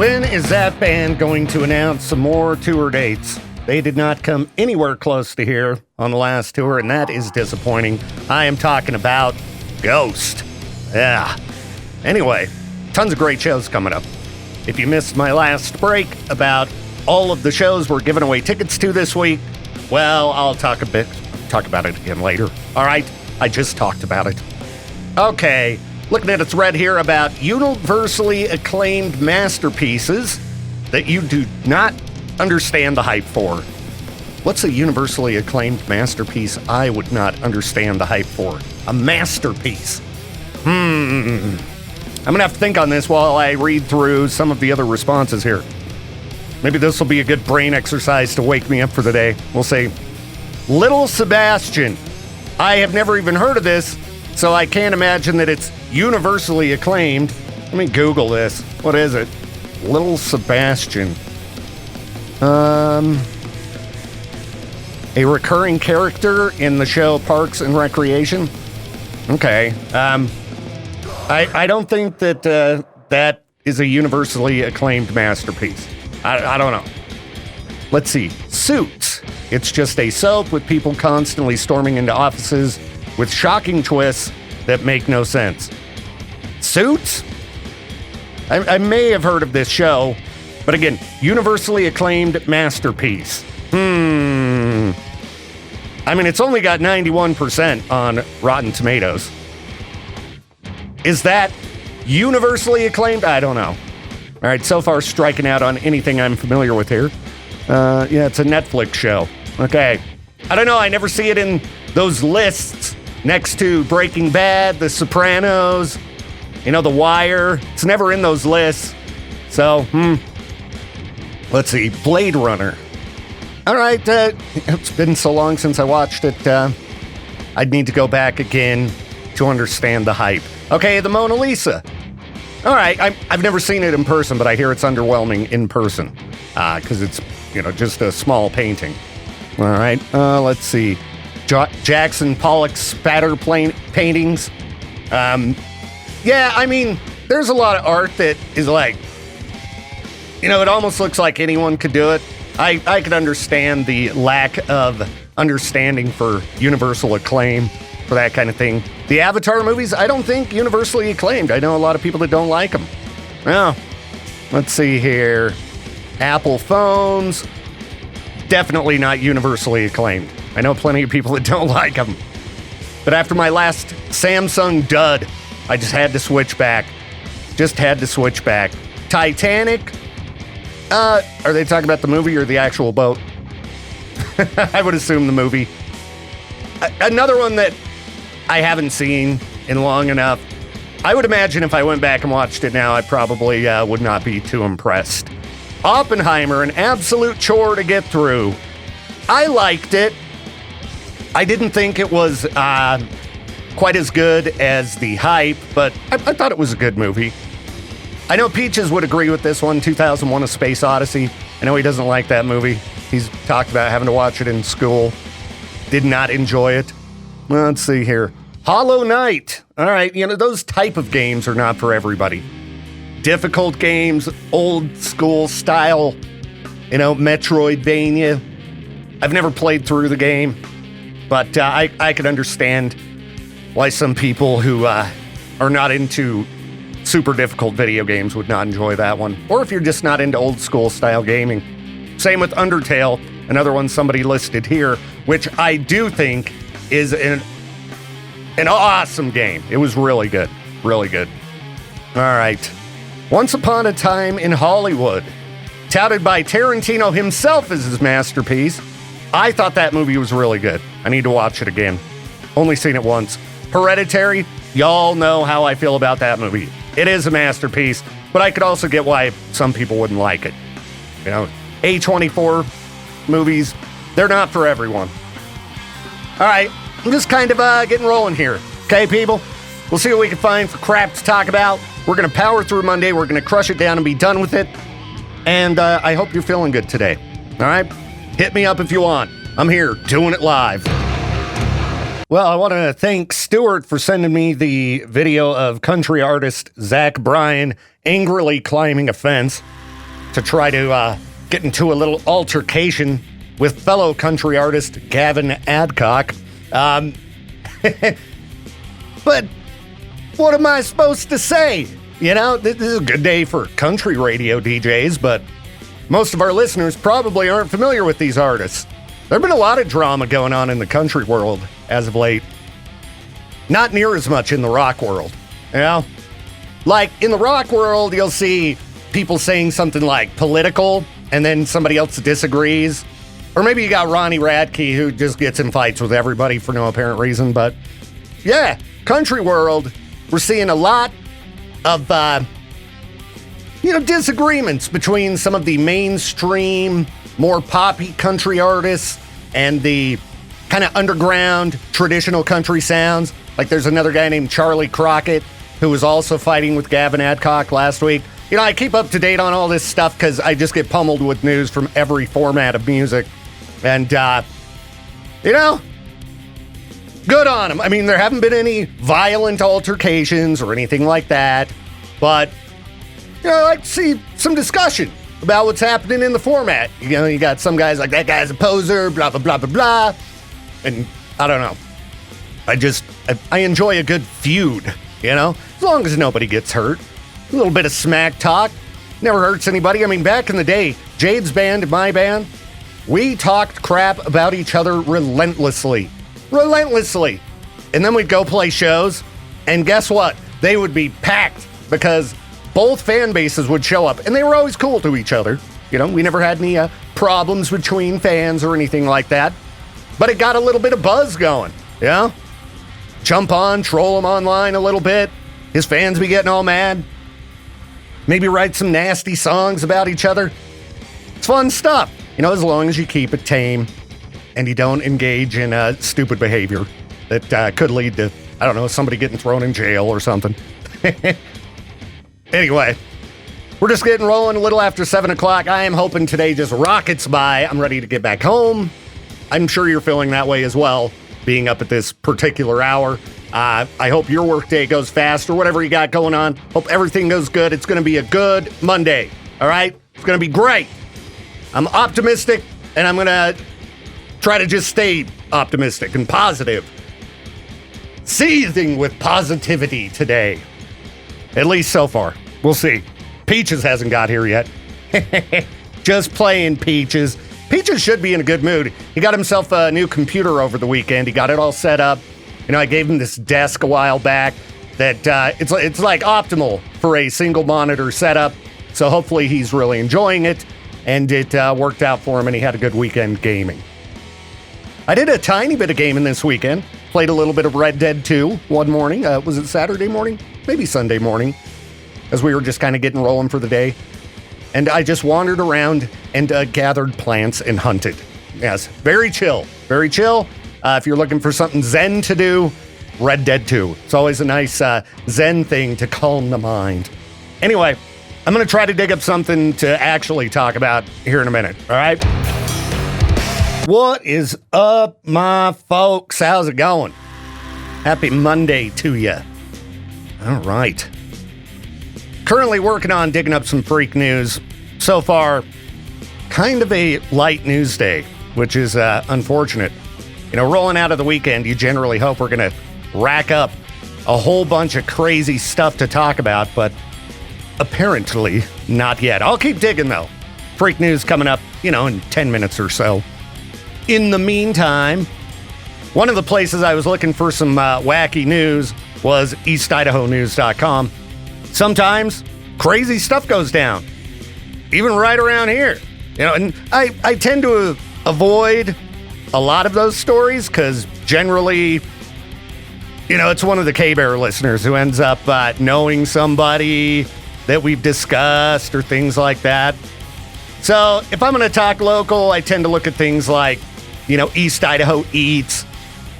When is that band going to announce some more tour dates? They did not come anywhere close to here on the last tour, and that is disappointing. I am talking about Ghost. Yeah. Anyway, tons of great shows coming up. If you missed my last break about all of the shows we're giving away tickets to this week, well, I'll talk about it again later. All right? I just talked about it. Okay. Looking at a thread here about universally acclaimed masterpieces that you do not understand the hype for. What's a universally acclaimed masterpiece I would not understand the hype for? A masterpiece. I'm going to have to think on this while I read through some of the other responses here. Maybe this will be a good brain exercise to wake me up for the day. We'll see. Little Sebastian. I have never even heard of this, so I can't imagine that it's universally acclaimed. Let me Google this. What is it? Little Sebastian. A recurring character in the show Parks and Recreation. Okay. I don't think that that is a universally acclaimed masterpiece. I don't know. Let's see. Suits. It's just a soap with people constantly storming into offices with shocking twists that make no sense. Suits? I may have heard of this show, but again, universally acclaimed masterpiece. I mean, it's only got 91% on Rotten Tomatoes. Is that universally acclaimed? I don't know. All right, so far striking out on anything I'm familiar with here. Yeah, it's a Netflix show. Okay. I don't know, I never see it in those lists next to Breaking Bad, The Sopranos, The Wire. It's never in those lists. So, let's see. Blade Runner. All right, it's been so long since I watched it. I'd need to go back again to understand the hype. Okay, the Mona Lisa. All right, I've never seen it in person, but I hear it's underwhelming in person because it's, just a small painting. All right, let's see. Jackson Pollock's spatter paintings. Yeah, I mean, there's a lot of art that is like, it almost looks like anyone could do it. I could understand the lack of understanding for universal acclaim for that kind of thing. The Avatar movies, I don't think universally acclaimed. I know a lot of people that don't like them. Well, let's see here. Apple phones, definitely not universally acclaimed. I know plenty of people that don't like them. But after my last Samsung dud, I just had to switch back. Titanic. Are they talking about the movie or the actual boat? I would assume the movie. Another one that I haven't seen in long enough. I would imagine if I went back and watched it now, I probably would not be too impressed. Oppenheimer, an absolute chore to get through. I liked it. I didn't think it was quite as good as the hype, but I thought it was a good movie. I know Peaches would agree with this one, 2001: A Space Odyssey. I know he doesn't like that movie. He's talked about having to watch it in school. Did not enjoy it. Well, let's see here. Hollow Knight. All right, those type of games are not for everybody. Difficult games, old school style, Metroidvania. I've never played through the game, but I could understand why some people who are not into super difficult video games would not enjoy that one. Or if you're just not into old school style gaming. Same with Undertale, another one somebody listed here, which I do think is an awesome game. It was really good. Really good. All right. Once Upon a Time in Hollywood. Touted by Tarantino himself as his masterpiece. I thought that movie was really good. I need to watch it again. Only seen it once. Hereditary. Y'all know how I feel about that movie. It is a masterpiece, but I could also get why some people wouldn't like it. A24 movies, they're not for everyone. All right, I'm just kind of getting rolling here. Okay, people? We'll see what we can find for crap to talk about. We're going to power through Monday. We're going to crush it down and be done with it. And I hope you're feeling good today. All right? Hit me up if you want. I'm here doing it live. Well, I want to thank Stuart for sending me the video of country artist Zach Bryan angrily climbing a fence. to try to get into a little altercation with fellow country artist Gavin Adcock. But what am I supposed to say? You know, this is a good day for country radio DJs, but most of our listeners probably aren't familiar with these artists. There have been a lot of drama going on in the country world as of late. Not near as much in the rock world, you know? Like, in the rock world, you'll see people saying something like political, and then somebody else disagrees. Or maybe you got Ronnie Radke, who just gets in fights with everybody for no apparent reason. But, yeah, country world, we're seeing a lot of, disagreements between some of the mainstream, more poppy country artists and the kind of underground, traditional country sounds. Like there's another guy named Charlie Crockett who was also fighting with Gavin Adcock last week. You know, I keep up to date on all this stuff because I just get pummeled with news from every format of music. And, good on them. I mean, there haven't been any violent altercations or anything like that. But, I like to see some discussion about what's happening in the format. You know, you got some guys like, that guy's a poser, blah, blah, blah, blah, blah. And I don't know. I enjoy a good feud, as long as nobody gets hurt. A little bit of smack talk never hurts anybody. I mean, back in the day, Jade's band and my band, we talked crap about each other relentlessly. And then we'd go play shows, and guess what? They would be packed because both fan bases would show up, and they were always cool to each other. We never had any problems between fans or anything like that. But it got a little bit of buzz going, Jump on, troll them online a little bit. His fans be getting all mad. Maybe write some nasty songs about each other. It's fun stuff, as long as you keep it tame and you don't engage in stupid behavior that could lead to, somebody getting thrown in jail or something. Anyway, we're just getting rolling a little after 7 o'clock. I am hoping today just rockets by. I'm ready to get back home. I'm sure you're feeling that way as well, being up at this particular hour. I hope your workday goes fast or whatever you got going on. Hope everything goes good. It's going to be a good Monday, all right? It's going to be great. I'm optimistic, and I'm going to try to just stay optimistic and positive. Seething with positivity today. At least so far. We'll see. Peaches hasn't got here yet. Just playing Peaches. Peaches should be in a good mood. He got himself a new computer over the weekend. He got it all set up. I gave him this desk a while back that it's like optimal for a single monitor setup. So hopefully he's really enjoying it, and it worked out for him, and he had a good weekend gaming. I did a tiny bit of gaming this weekend. Played a little bit of Red Dead 2 one morning. Was it Saturday morning? Maybe Sunday morning, as we were just kind of getting rolling for the day. And I just wandered around and gathered plants and hunted. Yes, very chill. Very chill. If you're looking for something zen to do, Red Dead 2. It's always a nice zen thing to calm the mind. Anyway, I'm going to try to dig up something to actually talk about here in a minute, all right? What is up, my folks? How's it going? Happy Monday to you. All right. Currently working on digging up some freak news. So far, kind of a light news day, which is unfortunate. Rolling out of the weekend, you generally hope we're going to rack up a whole bunch of crazy stuff to talk about, but apparently not yet. I'll keep digging, though. Freak news coming up, in 10 minutes or so. In the meantime, one of the places I was looking for some wacky news was eastidahonews.com. Sometimes crazy stuff goes down, even right around here. And I tend to avoid a lot of those stories because generally, it's one of the K-Bear listeners who ends up knowing somebody that we've discussed or things like that. So if I'm going to talk local, I tend to look at things like, East Idaho Eats,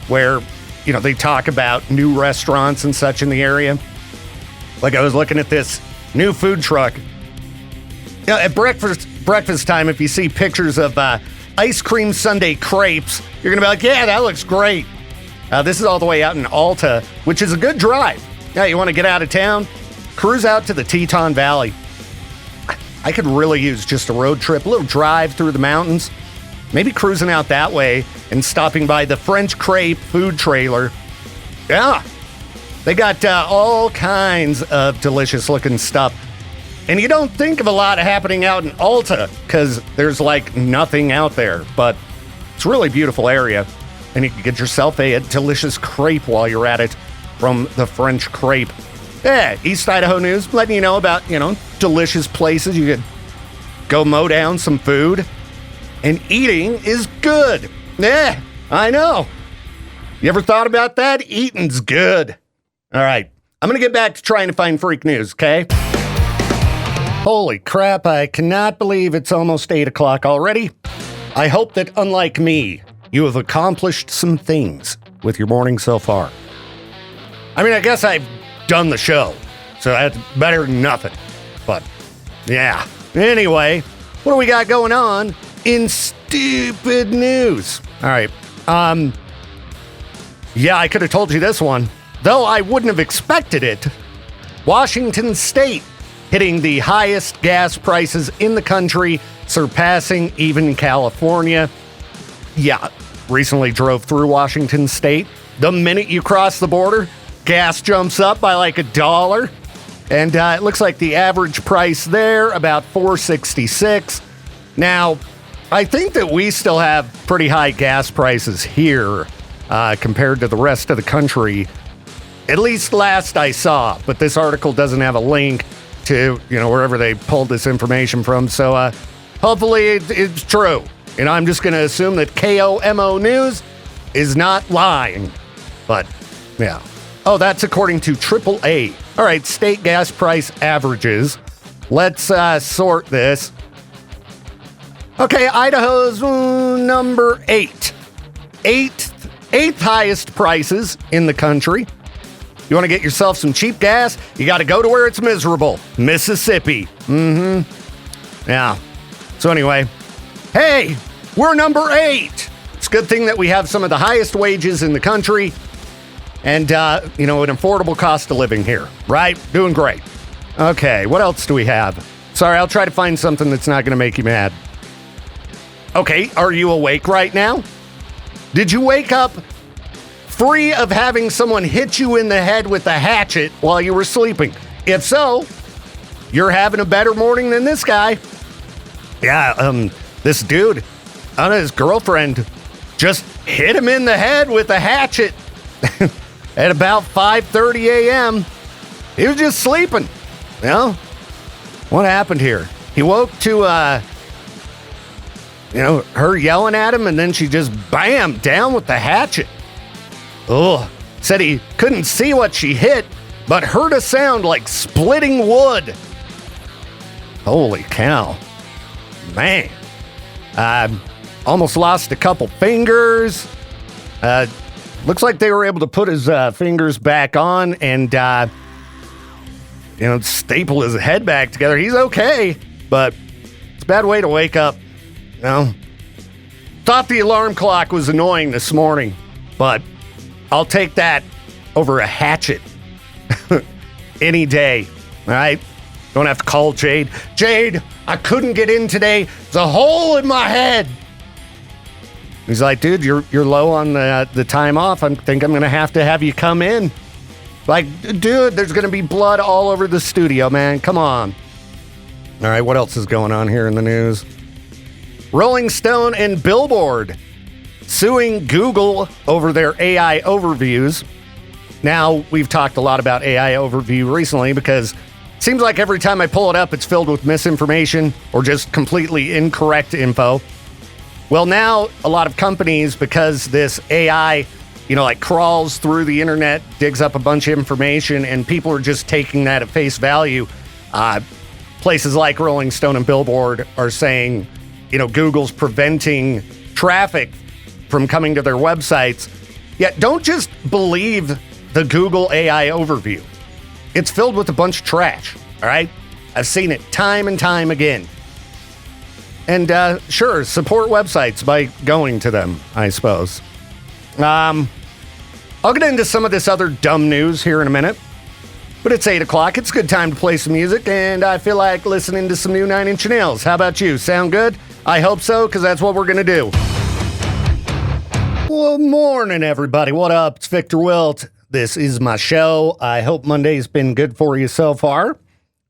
where, they talk about new restaurants and such in the area. Like I was looking at this new food truck. At breakfast time, if you see pictures of ice cream sundae crepes, you're going to be like, yeah, that looks great. This is all the way out in Alta, which is a good drive. Yeah, you want to get out of town? Cruise out to the Teton Valley. I could really use just a road trip, a little drive through the mountains, maybe cruising out that way and stopping by the French Crepe food trailer. Yeah, they got all kinds of delicious looking stuff. And you don't think of a lot happening out in Alta because there's like nothing out there, but it's a really beautiful area. And you can get yourself a delicious crepe while you're at it from the French Crepe. Yeah, East Idaho News letting you know about, delicious places you could go mow down some food. And eating is good. Yeah, I know. You ever thought about that? Eating's good. All right, I'm going to get back to trying to find freak news, okay? Holy crap, I cannot believe it's almost 8 o'clock already. I hope that, unlike me, you have accomplished some things with your morning so far. I mean, I guess I've done the show, so that's better than nothing. But, yeah. Anyway, what do we got going on in stupid news? All right. Yeah, I could have told you this one, though I wouldn't have expected it. Washington State hitting the highest gas prices in the country, surpassing even California. Yeah, recently drove through Washington State. The minute you cross the border, gas jumps up by like $1. And it looks like the average price there, about $4.66. Now, I think that we still have pretty high gas prices here compared to the rest of the country, at least last I saw. But this article doesn't have a link to, wherever they pulled this information from. So hopefully it's true. And I'm just going to assume that KOMO News is not lying. But, yeah. Oh, that's according to AAA. All right, state gas price averages. Let's sort this. Okay, Idaho's number 8. Eighth highest prices in the country. You want to get yourself some cheap gas? You got to go to where it's miserable. Mississippi. Yeah. So anyway, hey, we're number 8. It's a good thing that we have some of the highest wages in the country and, an affordable cost of living here, right? Doing great. Okay, what else do we have? Sorry, I'll try to find something that's not going to make you mad. Okay, are you awake right now? Did you wake up free of having someone hit you in the head with a hatchet while you were sleeping? If so, you're having a better morning than this guy. Yeah, this dude, his girlfriend just hit him in the head with a hatchet at about 5:30 a.m. He was just sleeping. What happened here? He woke to, her yelling at him, and then she just, bam, down with the hatchet. Ugh. Said he couldn't see what she hit, but heard a sound like splitting wood. Holy cow. Man. Almost lost a couple fingers. Looks like they were able to put his fingers back on and, staple his head back together. He's okay, but it's a bad way to wake up. Thought the alarm clock was annoying this morning, but I'll take that over a hatchet any day. All right? Don't have to call Jade. Jade, I couldn't get in today. There's a hole in my head. He's like, dude, you're low on the time off. I think I'm going to have you come in. Like, dude, there's going to be blood all over the studio, man. Come on. All right, what else is going on here in the news? Rolling Stone and Billboard suing Google over their AI overviews. Now, we've talked a lot about AI overview recently because it seems like every time I pull it up, it's filled with misinformation or just completely incorrect info. Well, now a lot of companies, because this AI, crawls through the internet, digs up a bunch of information, and people are just taking that at face value. Places like Rolling Stone and Billboard are saying, Google's preventing traffic from coming to their websites. Yet don't just believe the Google AI overview. It's filled with a bunch of trash, all right? I've seen it time and time again. And sure, support websites by going to them, I suppose. I'll get into some of this other dumb news here in a minute. But it's 8 o'clock. It's a good time to play some music, and I feel like listening to some new 9 Inch Nails. How about you? Sound good? I hope so, because that's what we're going to do. Well, morning, everybody. What up? It's Victor Wilt. This is my show. I hope Monday's been good for you so far.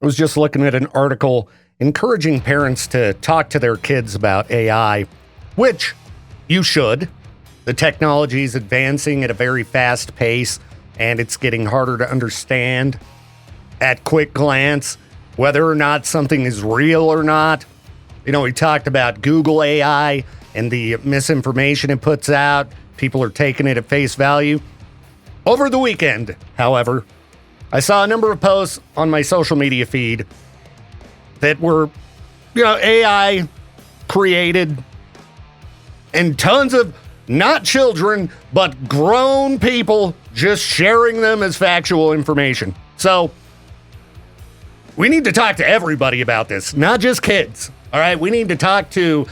I was just looking at an article encouraging parents to talk to their kids about AI, which you should. The technology is advancing at a very fast pace, and it's getting harder to understand at quick glance whether or not something is real or not. You know, we talked about Google AI and the misinformation it puts out. People are taking it at face value. Over the weekend, however, I saw a number of posts on my social media feed that were, AI created, and tons of not children, but grown people just sharing them as factual information. So we need to talk to everybody about this, not just kids. All right, we need to talk to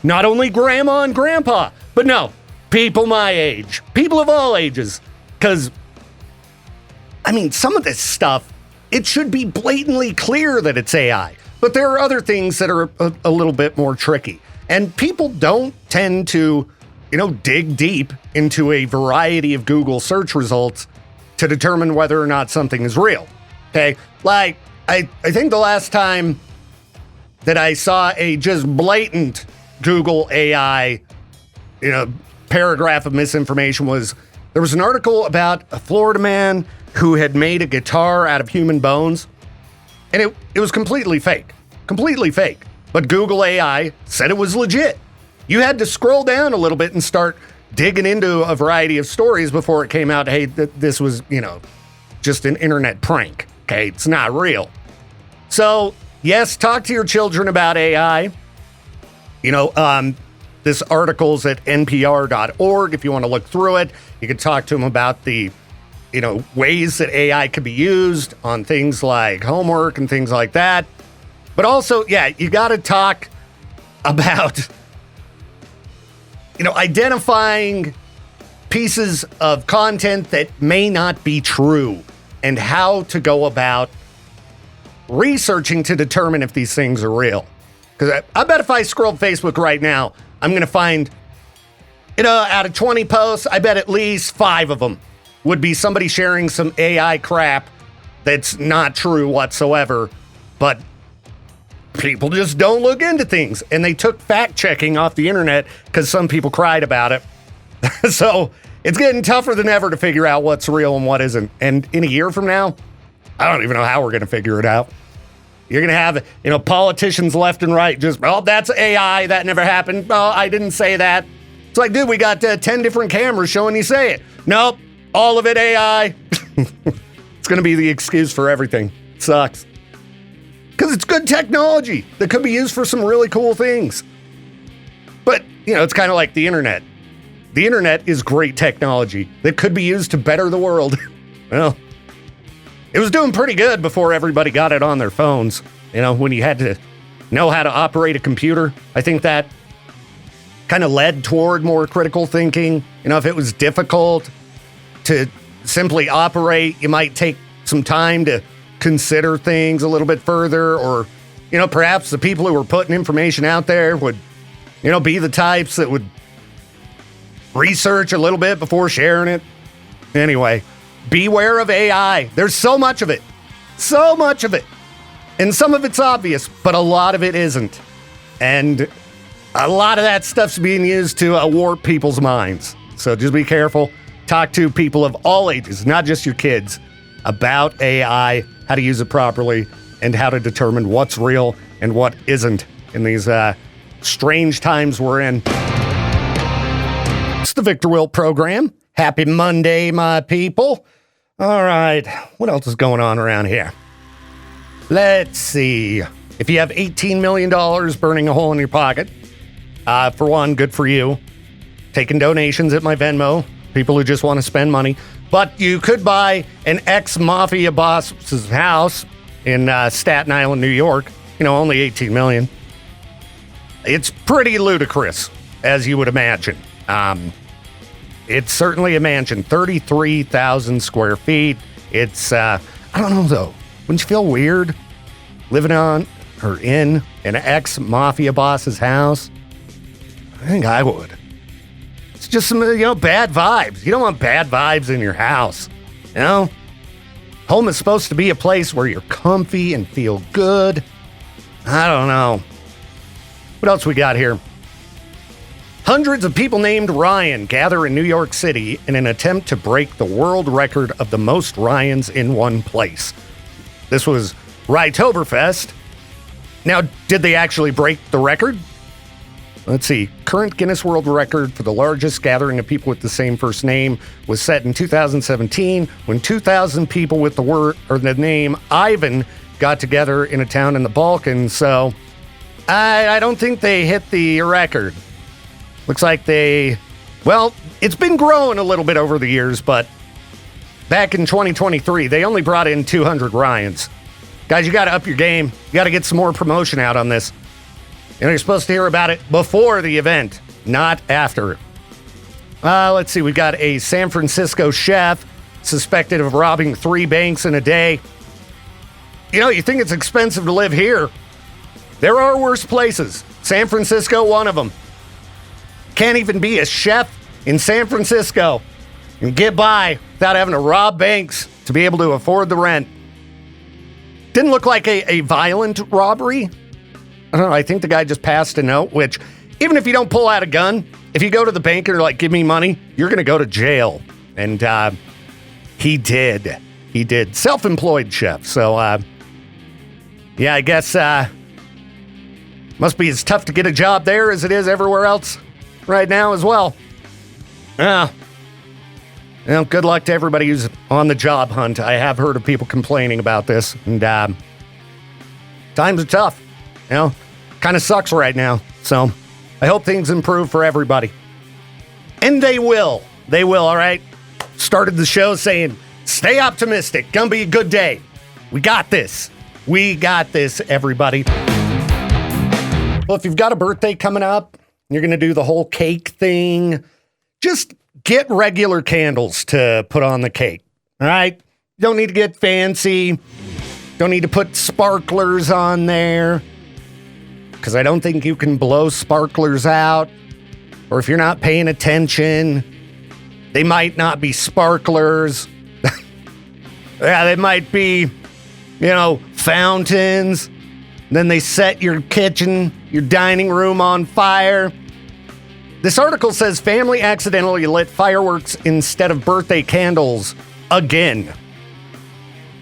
not only grandma and grandpa, but no, people my age, people of all ages. Because, some of this stuff, it should be blatantly clear that it's AI. But there are other things that are a little bit more tricky. And people don't tend to, dig deep into a variety of Google search results to determine whether or not something is real. Okay? Like, I think the last time that I saw a just blatant Google AI, paragraph of misinformation was, there was an article about a Florida man who had made a guitar out of human bones, and it was completely fake. Completely fake. But Google AI said it was legit. You had to scroll down a little bit and start digging into a variety of stories before it came out, hey, this was, just an internet prank. Okay, it's not real. So, yes, talk to your children about AI. This article's at npr.org. If you want to look through it, you can talk to them about the, ways that AI could be used on things like homework and things like that. But also, you got to talk about, identifying pieces of content that may not be true and how to go about researching to determine if these things are real. Because I bet if I scroll Facebook right now, I'm going to find, out of 20 posts, I bet at least 5 of them would be somebody sharing some AI crap that's not true whatsoever. But people just don't look into things. And they took fact checking off the internet because some people cried about it. So it's getting tougher than ever to figure out what's real and what isn't. And in a year from now, I don't even know how we're going to figure it out. You're going to have, politicians left and right just, that's AI. That never happened. Oh, I didn't say that. It's like, dude, we got 10 different cameras showing you say it. Nope. All of it AI. It's going to be the excuse for everything. It sucks. Because it's good technology that could be used for some really cool things. But, it's kind of like the internet. The internet is great technology that could be used to better the world. Well, it was doing pretty good before everybody got it on their phones. When you had to know how to operate a computer. I think that kind of led toward more critical thinking. If it was difficult to simply operate, you might take some time to consider things a little bit further, or, perhaps the people who were putting information out there would, be the types that would research a little bit before sharing it. Anyway, beware of AI. There's so much of it. So much of it. And some of it's obvious, but a lot of it isn't. And a lot of that stuff's being used to warp people's minds. So just be careful. Talk to people of all ages, not just your kids, about AI, how to use it properly, and how to determine what's real and what isn't in these strange times we're in. It's the Victor Wilt program. Happy Monday, my people. All right, what else is going on around here? Let's see. If you have $18 million burning a hole in your pocket, for one, good for you. Taking donations at my Venmo, people who just want to spend money. But you could buy an ex-mafia boss's house in Staten Island, New York. Only $18 million. It's pretty ludicrous, as you would imagine. It's certainly a mansion, 33,000 square feet. It's I don't know, though. Wouldn't you feel weird living on or in an ex-mafia boss's house? I think I would. It's just some, bad vibes. You don't want bad vibes in your house, Home is supposed to be a place where you're comfy and feel good. I don't know. What else we got here? Hundreds of people named Ryan gather in New York City in an attempt to break the world record of the most Ryans in one place. This was Rytoberfest. Now, did they actually break the record? Let's see. Current Guinness World Record for the largest gathering of people with the same first name was set in 2017 when 2,000 people with the name Ivan got together in a town in the Balkans. So I don't think they hit the record. Looks like it's been growing a little bit over the years, but back in 2023, they only brought in 200 Ryans. Guys, you got to up your game. You got to get some more promotion out on this. You're supposed to hear about it before the event, not after. Let's see. We've got a San Francisco chef suspected of robbing 3 banks in a day. You think it's expensive to live here. There are worse places. San Francisco, one of them. Can't even be a chef in San Francisco and get by without having to rob banks to be able to afford the rent. Didn't look like a violent robbery. I don't know. I think the guy just passed a note, which even if you don't pull out a gun, if you go to the bank and you're like, give me money, you're going to go to jail. And he did. He did. Self-employed chef. So, I guess must be as tough to get a job there as it is everywhere else right now as well. Good luck to everybody who's on the job hunt. I have heard of people complaining about this. And times are tough. Kind of sucks right now. So I hope things improve for everybody. And they will. They will, all right? Started the show saying, stay optimistic. Gonna be a good day. We got this. We got this, everybody. Well, if you've got a birthday coming up, you're going to do the whole cake thing, just get regular candles to put on the cake, all right? You don't need to get fancy. Don't need to put sparklers on there, because I don't think you can blow sparklers out. Or if you're not paying attention, they might not be sparklers. Yeah, they might be, fountains. Then they set your kitchen, your dining room on fire. This article says family accidentally lit fireworks instead of birthday candles again.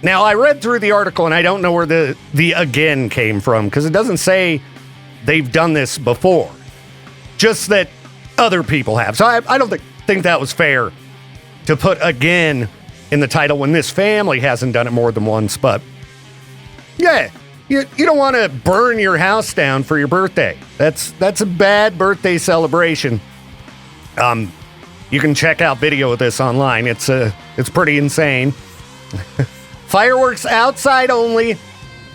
Now, I read through the article and I don't know where the again came from, because it doesn't say they've done this before. Just that other people have. So I don't think that was fair to put again in the title when this family hasn't done it more than once. But yeah, you don't want to burn your house down for your birthday. That's a bad birthday celebration. You can check out video of this online. It's pretty insane. Fireworks outside only,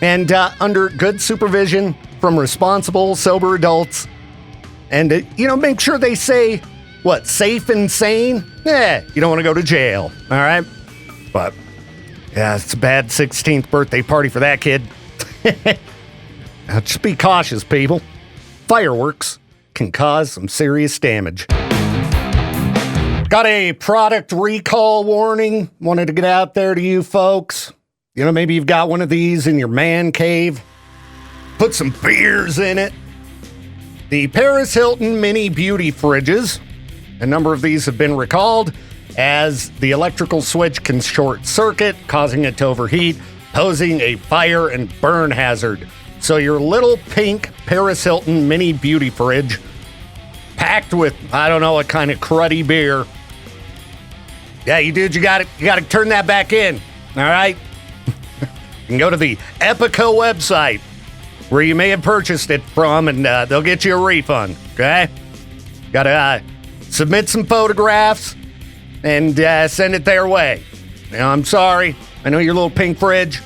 and under good supervision from responsible, sober adults. And, make sure they say, safe and sane? You don't want to go to jail, all right? But, yeah, it's a bad 16th birthday party for that kid. Now, just be cautious, people. Fireworks can cause some serious damage. Got a product recall warning. Wanted to get out there to you folks. Maybe you've got one of these in your man cave. Put some beers in it. The Paris Hilton mini beauty fridges. A number of these have been recalled as the electrical switch can short circuit, causing it to overheat, posing a fire and burn hazard. So your little pink Paris Hilton mini beauty fridge, packed with, I don't know what kind of cruddy beer. Yeah, you got to turn that back in, all right? You can go to the Epico website where you may have purchased it from, and they'll get you a refund, okay? Got to submit some photographs and send it their way. Now, I'm sorry. I know your little pink fridge.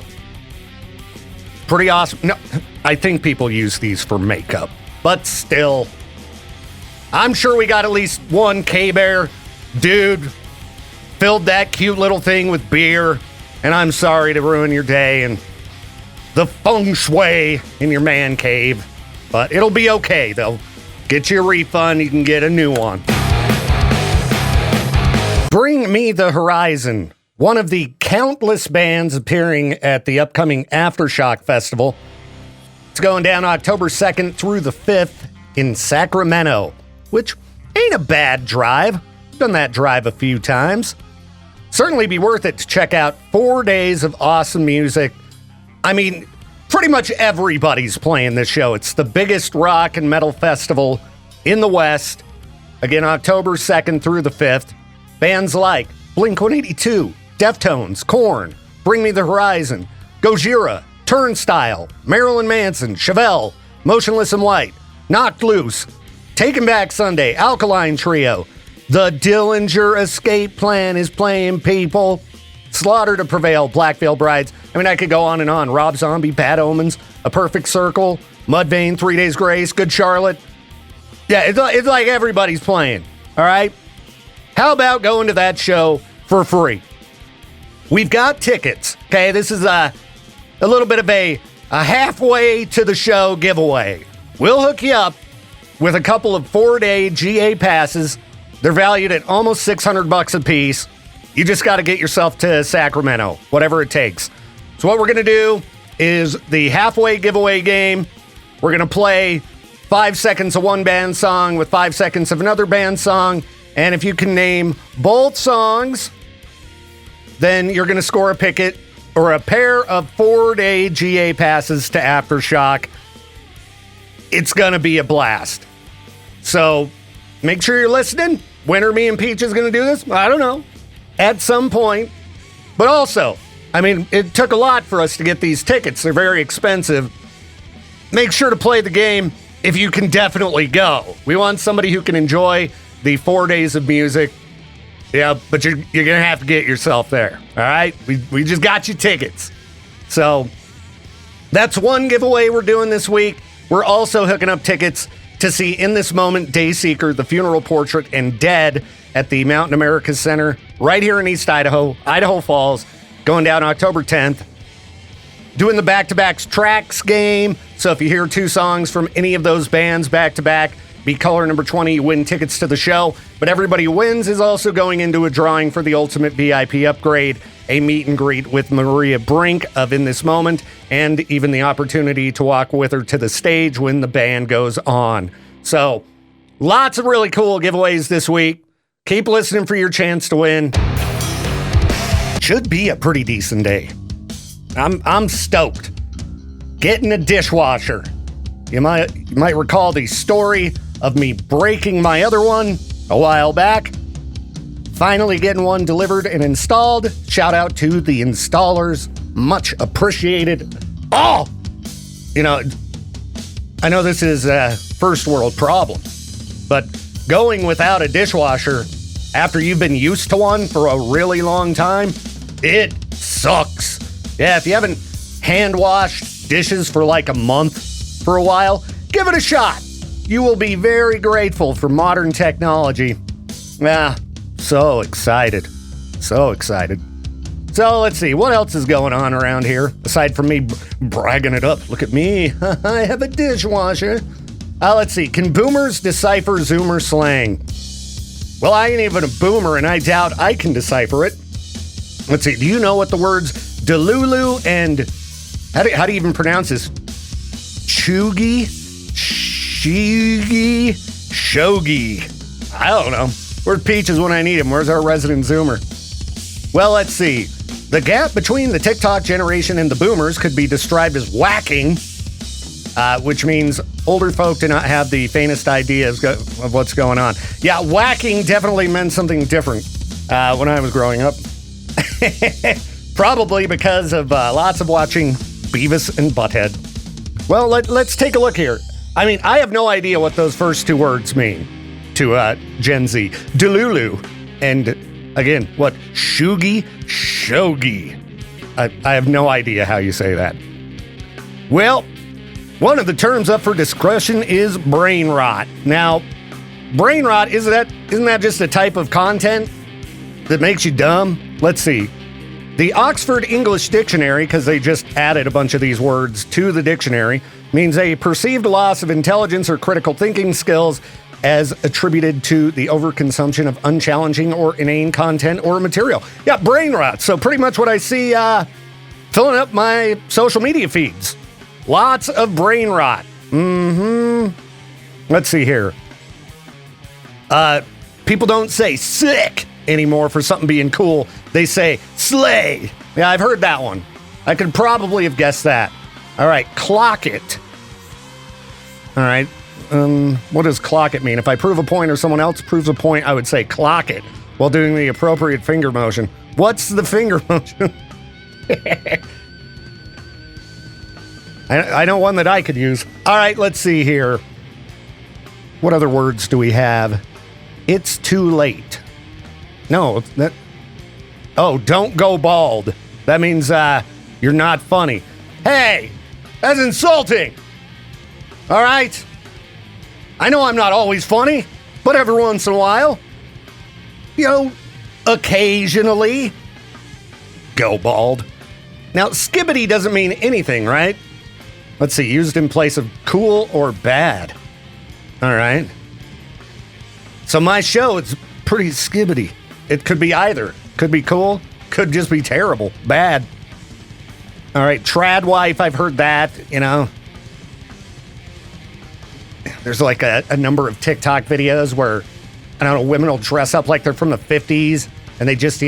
Pretty awesome. No, I think people use these for makeup, but still. I'm sure we got at least one K-Bear dude filled that cute little thing with beer and I'm sorry to ruin your day and the feng shui in your man cave, but it'll be okay. They'll get you a refund. You can get a new one. Bring Me the Horizon, one of the countless bands appearing at the upcoming Aftershock Festival. It's going down October 2nd through the 5th in Sacramento, which ain't a bad drive. Done that drive a few times. Certainly be worth it to check out 4 days of awesome music. I mean, pretty much everybody's playing this show. It's the biggest rock and metal festival in the West. Again, October 2nd through the 5th. Bands like Blink-182, Deftones, Korn, Bring Me the Horizon, Gojira, Turnstile, Marilyn Manson, Chevelle, Motionless in White, Knocked Loose, Taking Back Sunday, Alkaline Trio, The Dillinger Escape Plan is playing, people. Slaughter to Prevail, Black Veil Brides. I mean, I could go on and on. Rob Zombie, Bad Omens, A Perfect Circle, Mudvayne, 3 Days Grace, Good Charlotte. Yeah, it's like everybody's playing, all right? How about going to that show for free? We've got tickets, okay? This is a little bit of a halfway to the show giveaway. We'll hook you up with a couple of 4-day GA passes. They're valued at almost $600 a piece. You just got to get yourself to Sacramento, whatever it takes. So what we're going to do is the halfway giveaway game. We're going to play 5 seconds of one band song with 5 seconds of another band song. And if you can name both songs, then you're going to score a picket or a pair of 4-day GA passes to Aftershock. It's going to be a blast. So make sure you're listening. When are me and Peach is going to do this? I don't know. At some point. But also, I mean, it took a lot for us to get these tickets. They're very expensive. Make sure to play the game if you can definitely go. We want somebody who can enjoy the 4 days of music. Yeah, but you're going to have to get yourself there. All right? We just got you tickets. So that's one giveaway we're doing this week. We're also hooking up tickets to see In This Moment, Dayseeker, The Funeral Portrait, and Dead at the Mountain America Center right here in East Idaho, Idaho Falls, going down October 10th. Doing the back-to-back tracks game. So if you hear 2 songs from any of those bands back-to-back, be caller number 20, you win tickets to the show. But everybody who wins is also going into a drawing for the ultimate VIP upgrade, a meet and greet with Maria Brink of In This Moment, and even the opportunity to walk with her to the stage when the band goes on. So lots of really cool giveaways this week. Keep listening for your chance to win. Should be a pretty decent day. I'm stoked. Getting a dishwasher. You might recall the story of me breaking my other one a while back. Finally getting one delivered and installed. Shout out to the installers. Much appreciated. Oh! You know, I know this is a first world problem, but going without a dishwasher after you've been used to one for a really long time, it sucks. Yeah, if you haven't hand-washed dishes for like a month for a while, give it a shot. You will be very grateful for modern technology. So excited. So excited. So let's see, what else is going on around here aside from me bragging it up? Look at me. I have a dishwasher. Let's see, can boomers decipher Zoomer slang? Well, I ain't even a boomer, and I doubt I can decipher it. Let's see, do you know what the words Delulu and, how do you even pronounce this? Chugi? Shigi? Shogi? I don't know. Where's Peaches when I need him? Where's our resident Zoomer? Well, let's see. The gap between the TikTok generation and the boomers could be described as whacking, which means older folk do not have the faintest idea of what's going on. Yeah, whacking definitely meant something different when I was growing up. Probably because of lots of watching Beavis and Butthead. Well, let's take a look here. I mean, I have no idea what those first 2 words mean to Gen Z. Delulu and, again, what? Shugi? Shogi. I have no idea how you say that. Well, one of the terms up for discussion is brain rot. Now, brain rot, isn't that just a type of content that makes you dumb? Let's see. The Oxford English Dictionary, because they just added a bunch of these words to the dictionary, means a perceived loss of intelligence or critical thinking skills as attributed to the overconsumption of unchallenging or inane content or material. Yeah, brain rot. So pretty much what I see filling up my social media feeds. Lots of brain rot. Let's see here. People don't say sick anymore for something being cool. They say slay. Yeah, I've heard that one. I could probably have guessed that. All right, clock it. All right, what does clock it mean? If I prove a point or someone else proves a point, I would say clock it while doing the appropriate finger motion. What's the finger motion? I know one that I could use. All right, let's see here. What other words do we have? It's too late. No, don't go bald. That means you're not funny. Hey, that's insulting. All right? I know I'm not always funny, but every once in a while, occasionally, go bald. Now, skibidi doesn't mean anything, right? Let's see, used in place of cool or bad. All right. So my show, it's pretty skibidi. It could be either. Could be cool, could just be terrible, bad. All right, trad wife, I've heard that, There's like a number of TikTok videos where, I don't know, women will dress up like they're from the 50s and they just,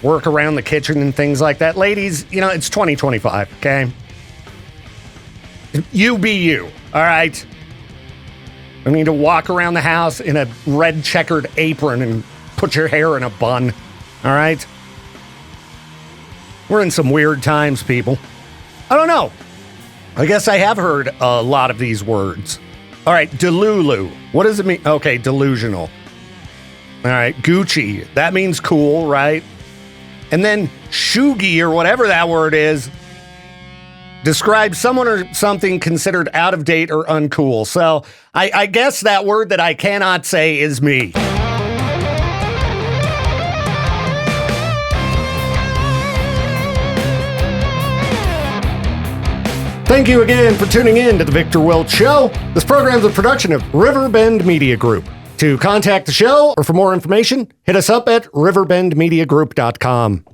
work around the kitchen and things like that. Ladies, it's 2025, okay? You be you, all right? I need to walk around the house in a red checkered apron and put your hair in a bun, all right? We're in some weird times, people. I don't know. I guess I have heard a lot of these words. All right, Delulu. What does it mean? Okay, delusional. All right, Gucci. That means cool, right? And then shugi, or whatever that word is, describes someone or something considered out of date or uncool. So I guess that word that I cannot say is me. Thank you again for tuning in to The Victor Welch Show. This program is a production of Riverbend Media Group. To contact the show or for more information, hit us up at riverbendmediagroup.com.